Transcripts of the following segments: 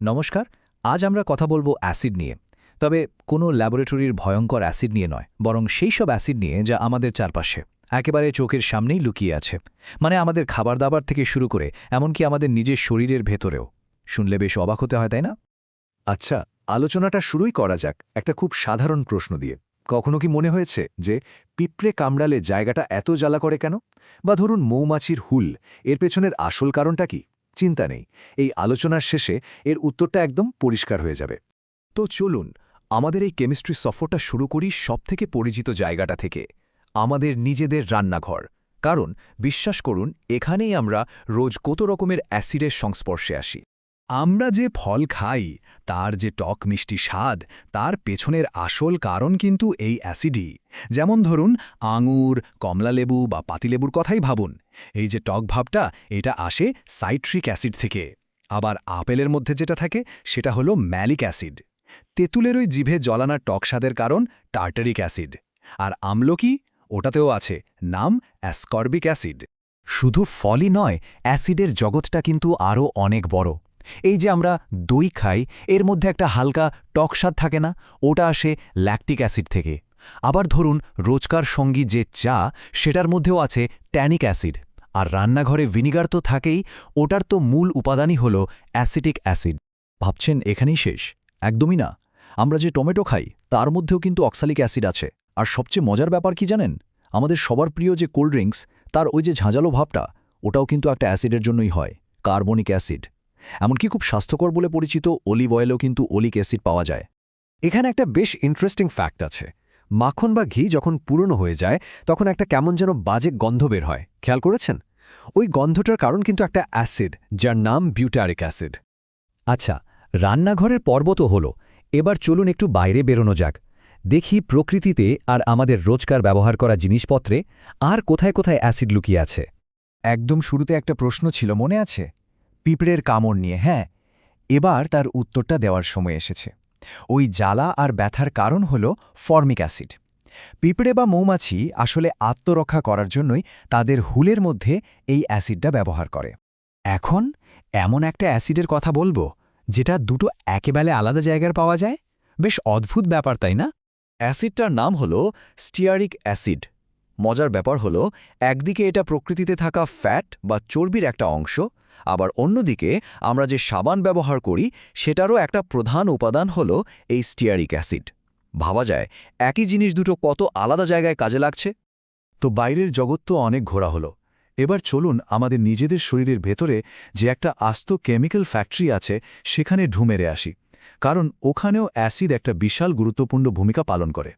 নমস্কার। আজ আমরা কথা বলবো অ্যাসিড নিয়ে। তবে কোনো ল্যাবরেটরির ভয়ঙ্কর অ্যাসিড নিয়ে নয়, বরং সেই সব অ্যাসিড নিয়ে যা আমাদের চারপাশে একেবারে চোখের সামনেই লুকিয়ে আছে। মানে আমাদের খাবার-দাবার থেকে শুরু করে এমনকি আমাদের নিজের শরীরের ভেতরেও। শুনলে বেশ অবাক হতে হয়, তাই না? আচ্ছা, আলোচনাটা শুরুই করা যাক একটা খুব সাধারণ প্রশ্ন দিয়ে। কখনো কি মনে হয়েছে যে পিঁপড়ে কামড়ালে জায়গাটা এত জ্বালা করে কেন? বা ধরুন মৌমাছির হুল, এর পেছনের আসল কারণটা কি? চিন্তা নেই, এই আলোচনার শেষে এর উত্তরটা একদম পরিষ্কার হয়ে যাবে। তো চলুন আমাদের এই কেমিস্ট্রি সফরটা শুরু করি সবথেকে পরিচিত জায়গাটা থেকে, আমাদের নিজেদের রান্নাঘর। কারণ বিশ্বাস করুন, এখানেই আমরা রোজ কত রকমের অ্যাসিডের সংস্পর্শে আসি। আমরা যে ফল খাই, তার যে টক মিষ্টি স্বাদ, তার পেছনের আসল কারণ কিন্তু এই অ্যাসিডই। যেমন ধরুন আঙুর, কমলালেবু বা পাতিলেবুর কথাই ভাবুন। এই যে টক ভাবটা, এটা আসে সাইট্রিক অ্যাসিড থেকে। আবার আপেলের মধ্যে যেটা থাকে সেটা হলো ম্যালিক অ্যাসিড। তেঁতুলের ওই জিভে জ্বলানা টক স্বাদের কারণ টার্টারিক অ্যাসিড। আর আমলকি, ওটাতেও আছে নাম অ্যাসকর্বিক অ্যাসিড। শুধু ফলই নয়, অ্যাসিডের জগৎটা কিন্তু আরও অনেক বড়। এই যে আমরা দই খাই, এর মধ্যে একটা হালকা টক স্বাদ থাকে না, ওটা আসে ল্যাকটিক অ্যাসিড থেকে। আবার ধরুন রোজকার সঙ্গী যে চা, সেটার মধ্যেও আছে ট্যানিক অ্যাসিড। আর রান্নাঘরে ভিনিগার তো থাকেই, ওটার তো মূল উপাদানই হল অ্যাসিটিক অ্যাসিড। ভাবছেন এখানেই শেষ? একদমই না। আমরা যে টমেটো খাই, তার মধ্যেও কিন্তু অক্সালিক অ্যাসিড আছে। আর সবচেয়ে মজার ব্যাপার কি জানেন? আমাদের সবার প্রিয় যে কোল্ড ড্রিঙ্কস, তার ওই যে ঝাঁঝালো ভাবটা, ওটাও কিন্তু একটা অ্যাসিডের জন্যই হয়, কার্বনিক অ্যাসিড। এমনকি খুব স্বাস্থ্যকর বলে পরিচিত অলিভ অয়েলেও কিন্তু ওলিক অ্যাসিড পাওয়া যায়। এখানে একটা বেশ ইন্টারেস্টিং ফ্যাক্ট আছে। মাখন বা ঘি যখন পুরনো হয়ে যায়, তখন একটা কেমন যেন বাজে গন্ধ বের হয়, খেয়াল করেছেন? ওই গন্ধটার কারণ কিন্তু একটা অ্যাসিড, যার নাম বিউটারিক অ্যাসিড। আচ্ছা, রান্নাঘরের পর্ব তো হলো, এবার চলুন একটু বাইরে বেরোনো যাক। দেখি প্রকৃতিতে আর আমাদের রোজকার ব্যবহার করা জিনিসপত্রে আর কোথায় কোথায় অ্যাসিড লুকিয়ে আছে। একদম শুরুতে একটা প্রশ্ন ছিল, মনে আছে? পিঁপড়ের কামড় নিয়ে। হ্যাঁ, এবার তার উত্তরটা দেওয়ার সময় এসেছে। ওই জ্বালা আর ব্যথার কারণ হল ফর্মিক অ্যাসিড। পিঁপড়ে বা মৌমাছি আসলে আত্মরক্ষা করার জন্যই তাদের হুলের মধ্যে এই অ্যাসিডটা ব্যবহার করে। এখন এমন একটা অ্যাসিডের কথা বলবো, যেটা দুটো একেবারে আলাদা জায়গার পাওয়া যায়। বেশ অদ্ভুত ব্যাপার, তাই না? অ্যাসিডটার নাম হলো স্টিয়ারিক অ্যাসিড। মজার ব্যাপার হলো, একদিকে এটা প্রকৃতিতে থাকা ফ্যাট বা চর্বির একটা অংশ, আবার অন্যদিকে আমরা যে সাবান ব্যবহার করি, সেটারও একটা প্রধান উপাদান হলো এই স্টিয়ারিক অ্যাসিড। ভাবা যায় একই জিনিস দুটো কত আলাদা জায়গায় কাজে লাগছে। তো বাইরের জগৎ তো অনেক ঘোরা হলো। এবার চলুন আমাদের নিজেদের শরীরের ভেতরে যে একটা আস্ত কেমিক্যাল ফ্যাক্টরি আছে, সেখানে ঢুমেরে আসি। কারণ ওখানেও অ্যাসিড একটা বিশাল গুরুত্বপূর্ণ ভূমিকা পালন করে।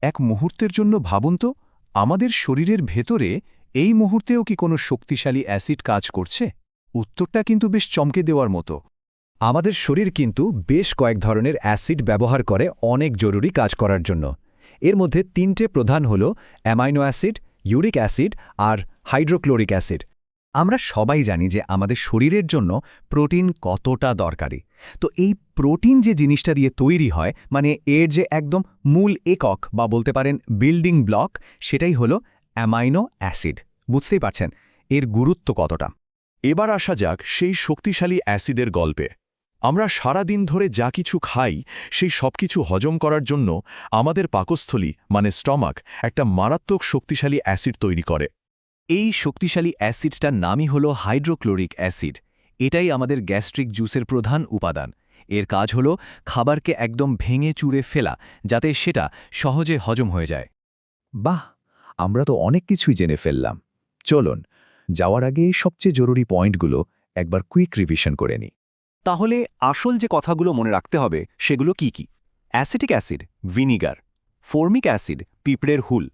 এক মুহূর্তের জন্য ভাবুন তো, আমাদের শরীরের ভেতরে এই মুহূর্তেও কি কোনো শক্তিশালী অ্যাসিড কাজ করছে? উত্তরটা কিন্তু বেশ চমকে দেওয়ার মতো। আমাদের শরীর কিন্তু বেশ কয়েক ধরনের অ্যাসিড ব্যবহার করে অনেক জরুরি কাজ করার জন্য। এর মধ্যে তিনটে প্রধান হল অ্যামাইনো অ্যাসিড, ইউরিক অ্যাসিড আর হাইড্রোক্লোরিক অ্যাসিড। আমরা সবাই জানি যে আমাদের শরীরের জন্য প্রোটিন কতটা দরকারি। তো এই প্রোটিন যে জিনিসটা দিয়ে তৈরি হয়, মানে এর যে একদম মূল একক বা বলতে পারেন বিল্ডিং ব্লক, সেটাই হলো অ্যামাইনো অ্যাসিড। বুঝতেই পারছেন এর গুরুত্ব কতটা। এবার আসা যাক সেই শক্তিশালী অ্যাসিডের গল্পে। আমরা সারা দিন ধরে যা কিছু খাই, সেই সব কিছু হজম করার জন্য আমাদের পাকস্থলী মানে স্টমাক একটা মারাত্মক শক্তিশালী অ্যাসিড তৈরি করে। এই শক্তিশালী অ্যাসিডটার নামই হলো হাইড্রোক্লোরিক অ্যাসিড। এটাই আমাদের গ্যাস্ট্রিক জুসের প্রধান উপাদান। এর কাজ হলো খাবারকে একদম ভেঙে চুরে ফেলা, যাতে সেটা সহজে হজম হয়ে যায়। বাহ, আমরা তো অনেক কিছুই জেনে ফেললাম। চলুন যাওয়ার আগে সবচেয়ে জরুরি পয়েন্টগুলো একবার কুইক রিভিশন করে নিই। তাহলে আসল যে কথাগুলো মনে রাখতে হবে সেগুলো কি কি? Acetic acid vinegar, formic acid পিঁপড়ের হুল,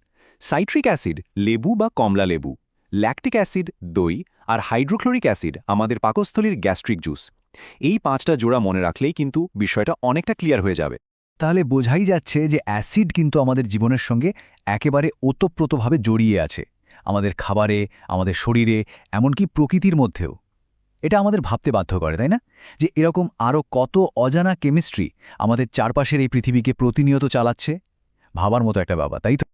সাইট্রিক অ্যাসিড লেবু বা কমলা লেবু, ল্যাকটিক অ্যাসিড দই, আর হাইড্রোক্লোরিক অ্যাসিড আমাদের পাকস্থলীর গ্যাস্ট্রিক জুস। এই পাঁচটা জোড়া মনে রাখলেই কিন্তু বিষয়টা অনেকটা ক্লিয়ার হয়ে যাবে। তাহলে বোঝাই যাচ্ছে যে অ্যাসিড কিন্তু আমাদের জীবনের সঙ্গে একেবারে ওতপ্রোতভাবে জড়িয়ে আছে, আমাদের খাবারে, আমাদের শরীরে, এমনকি প্রকৃতির মধ্যেও। এটা আমাদের ভাবতে বাধ্য করে, তাই না? যে এরকম আরও কত অজানা কেমিস্ট্রি আমাদের চারপাশের এই পৃথিবীকে প্রতিনিয়ত চালাচ্ছে। ভাবার মতো একটা ব্যাপার, তাই তো?